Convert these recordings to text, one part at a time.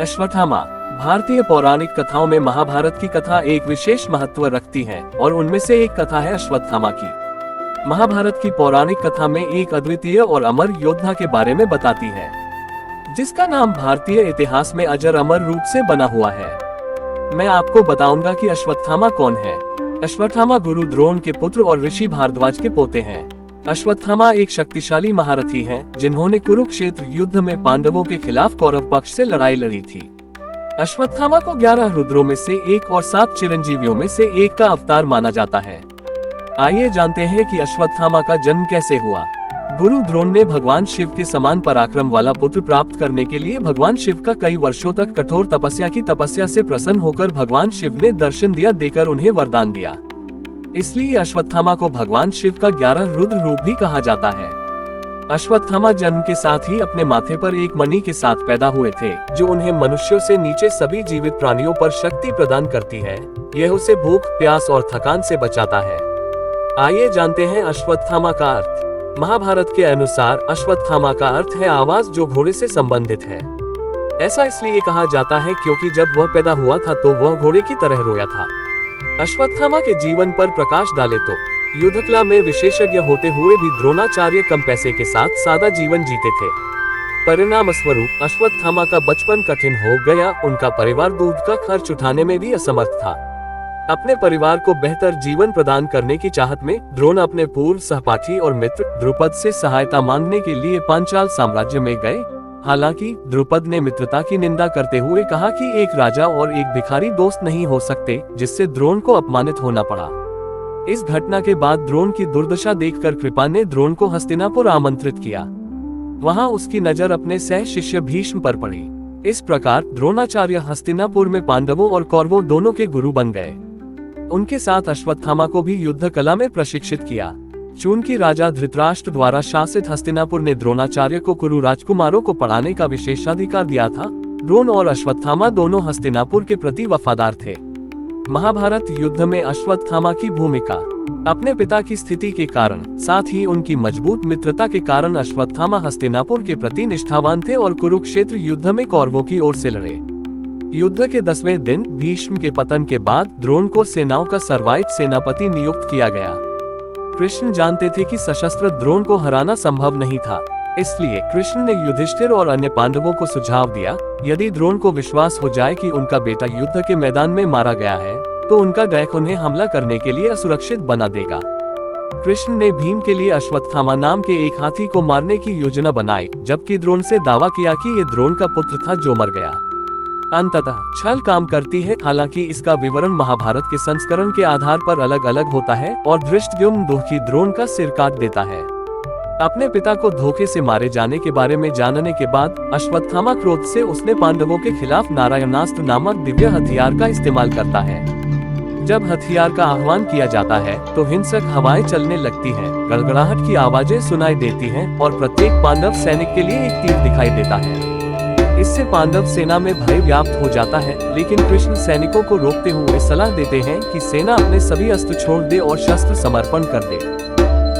अश्वत्थामा भारतीय पौराणिक कथाओं में महाभारत की कथा एक विशेष महत्व रखती है और उनमें से एक कथा है अश्वत्थामा की। महाभारत की पौराणिक कथा में एक अद्वितीय और अमर योद्धा के बारे में बताती है, जिसका नाम भारतीय इतिहास में अजर अमर रूप से बना हुआ है। मैं आपको बताऊंगा कि अश्वत्थामा कौन है। अश्वत्थामा गुरु द्रोण के पुत्र और ऋषि भारद्वाज के पोते हैं। अश्वत्थामा एक शक्तिशाली महारथी हैं, जिन्होंने कुरुक्षेत्र युद्ध में पांडवों के खिलाफ कौरव पक्ष से लड़ाई लड़ी थी। अश्वत्थामा को 11 रुद्रों में से एक और 7 चिरंजीवियों में से एक का अवतार माना जाता है। आइए जानते हैं कि अश्वत्थामा का जन्म कैसे हुआ। गुरु द्रोण ने भगवान शिव के समान पराक्रम वाला पुत्र प्राप्त करने के लिए भगवान शिव का कई वर्षों तक कठोर तपस्या से प्रसन्न होकर भगवान शिव ने दर्शन देकर उन्हें वरदान दिया। इसलिए अश्वत्थामा को भगवान शिव का 11 रुद्र रूप भी कहा जाता है। अश्वत्थामा जन्म के साथ ही अपने माथे पर एक मणि के साथ पैदा हुए थे, जो उन्हें मनुष्यों से नीचे सभी जीवित प्राणियों पर शक्ति प्रदान करती है। यह उसे भूख, प्यास और थकान से बचाता है। आइए जानते हैं अश्वत्थामा का अर्थ। महाभारत के अनुसार अश्वत्थामा का अर्थ है आवाज, जो घोड़े से संबंधित है। ऐसा इसलिए कहा जाता है क्योंकि जब वह पैदा हुआ था तो वह घोड़े की तरह रोया था। अश्वत्थामा के जीवन पर प्रकाश डाले तो युद्धकला में विशेषज्ञ होते हुए भी द्रोणाचार्य कम पैसे के साथ सादा जीवन जीते थे। परिणाम स्वरूप अश्वत्थामा का बचपन कठिन हो गया। उनका परिवार दूध का खर्च उठाने में भी असमर्थ था। अपने परिवार को बेहतर जीवन प्रदान करने की चाहत में द्रोण अपने पूर्व सहपाठी और मित्र द्रुपद से सहायता मांगने के लिए पांचाल साम्राज्य में गए। हालांकि द्रुपद ने मित्रता की निंदा करते हुए कहा कि एक राजा और एक भिखारी दोस्त नहीं हो सकते, जिससे द्रोण को अपमानित होना पड़ा। इस घटना के बाद द्रोण की दुर्दशा देखकर कृपा ने द्रोण को हस्तिनापुर आमंत्रित किया। वहां उसकी नजर अपने सह शिष्य भीष्म पर पड़ी। इस प्रकार द्रोणाचार्य हस्तिनापुर में पांडवों और कौरवों दोनों के गुरु बन गए। उनके साथ अश्वत्थामा को भी युद्ध कला में प्रशिक्षित किया। चूंकि राजा धृतराष्ट्र द्वारा शासित हस्तिनापुर ने द्रोणाचार्य को कुरु राजकुमारों को पढ़ाने का विशेषाधिकार दिया था, द्रोण और अश्वत्थामा दोनों हस्तिनापुर के प्रति वफादार थे। महाभारत युद्ध में अश्वत्थामा की भूमिका। अपने पिता की स्थिति के कारण, साथ ही उनकी मजबूत मित्रता के कारण अश्वत्थामा हस्तिनापुर के प्रति निष्ठावान थे और कुरुक्षेत्र युद्ध में कौरवों की ओर से लड़े। युद्ध के 10वें दिन भीष्म के पतन के बाद द्रोण को सेनाओं का सर्वाइट सेनापति नियुक्त किया गया। कृष्ण जानते थे कि सशस्त्र द्रोण को हराना संभव नहीं था, इसलिए कृष्ण ने युधिष्ठिर और अन्य पांडवों को सुझाव दिया, यदि द्रोण को विश्वास हो जाए कि उनका बेटा युद्ध के मैदान में मारा गया है, तो उनका दैक उन्हें हमला करने के लिए असुरक्षित बना देगा। कृष्ण ने भीम के लिए अश्वत्थामा नाम के एक हाथी को मारने की योजना बनाई, जबकि द्रोण से दावा किया कि ये द्रोण का पुत्र था जो मर गया। अंततः छल काम करती है। हालांकि इसका विवरण महाभारत के संस्करण के आधार पर अलग अलग होता है और धृष्टद्युम्न दुखी द्रोण का सिर काट देता है। अपने पिता को धोखे से मारे जाने के बारे में जानने के बाद अश्वत्थामा क्रोध से उसने पांडवों के खिलाफ नारायणास्त्र नामक दिव्य हथियार का इस्तेमाल करता है। जब हथियार का आह्वान किया जाता है तो हिंसक हवाएं चलने लगती हैं, गड़गड़ाहट की आवाजें सुनाई देती हैं और प्रत्येक पांडव सैनिक के लिए एक तीर दिखाई देता है। इससे पांडव सेना में भय व्याप्त हो जाता है, लेकिन कृष्ण सैनिकों को रोकते हुए सलाह देते हैं कि सेना अपने सभी अस्त्र छोड़ दे और शस्त्र समर्पण कर दे।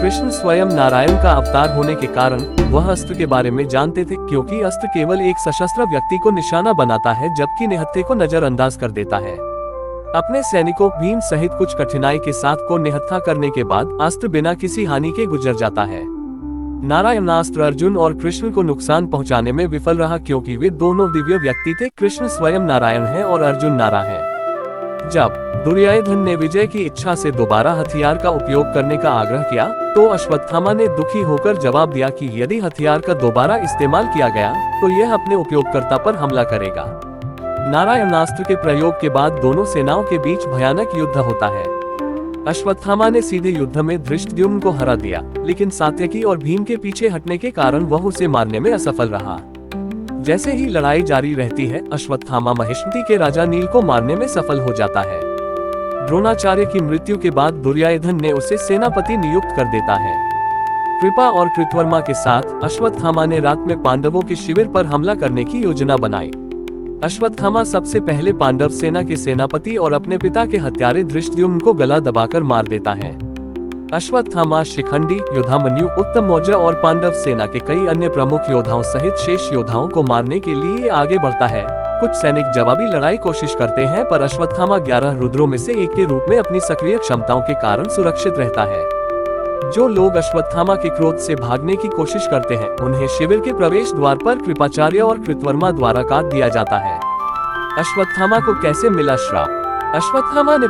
कृष्ण स्वयं नारायण का अवतार होने के कारण वह अस्त्र के बारे में जानते थे, क्योंकि अस्त्र केवल एक सशस्त्र व्यक्ति को निशाना बनाता है, जबकि निहत्थे को नजरअंदाज कर देता है। अपने सैनिकों भीम सहित कुछ कठिनाई के साथ को निहत्था करने के बाद अस्त्र बिना किसी हानि के गुजर जाता है। नारायणास्त्र अर्जुन और कृष्ण को नुकसान पहुंचाने में विफल रहा, क्योंकि वे दोनों दिव्य व्यक्ति थे। कृष्ण स्वयं नारायण है और अर्जुन नारा है। जब दुर्योधन ने विजय की इच्छा से दोबारा हथियार का उपयोग करने का आग्रह किया, तो अश्वत्थामा ने दुखी होकर जवाब दिया कि यदि हथियार का दोबारा इस्तेमाल किया गया तो यह अपने उपयोगकर्ता पर हमला करेगा। नारायणास्त्र के प्रयोग के बाद दोनों सेनाओं के बीच भयानक युद्ध होता है। अश्वत्थामा ने सीधे युद्ध में धृष्टद्युम्न को हरा दिया, लेकिन सात्यकी और भीम के पीछे हटने के कारण वह उसे मारने में असफल रहा। जैसे ही लड़ाई जारी रहती है, अश्वत्थामा महिष्मति के राजा नील को मारने में सफल हो जाता है। द्रोणाचार्य की मृत्यु के बाद दुर्योधन ने उसे सेनापति नियुक्त कर देता है। कृपा और कृतवर्मा के साथ अश्वत्थामा ने रात में पांडवों के शिविर पर हमला करने की योजना बनाई। अश्वत्थामा सबसे पहले पांडव सेना के सेनापति और अपने पिता के हत्यारे धृष्टद्युम्न को गला दबाकर मार देता है। अश्वत्थामा शिखंडी, युधामन्यु, उत्तमौजा और पांडव सेना के कई अन्य प्रमुख योद्धाओं सहित शेष योद्धाओं को मारने के लिए आगे बढ़ता है। कुछ सैनिक जवाबी लड़ाई कोशिश करते हैं, पर अश्वत्थामा 11 रुद्रों में से एक के रूप में अपनी सक्रिय क्षमताओं के कारण सुरक्षित रहता है। जो लोग अश्वत्थामा के क्रोध से भागने की कोशिश करते हैं, उन्हें शिविर के प्रवेश द्वार पर कृपाचार्य और कृतवर्मा द्वारा काट दिया जाता है। अश्वत्थामा को कैसे मिला श्राप? अश्वत्थामा ने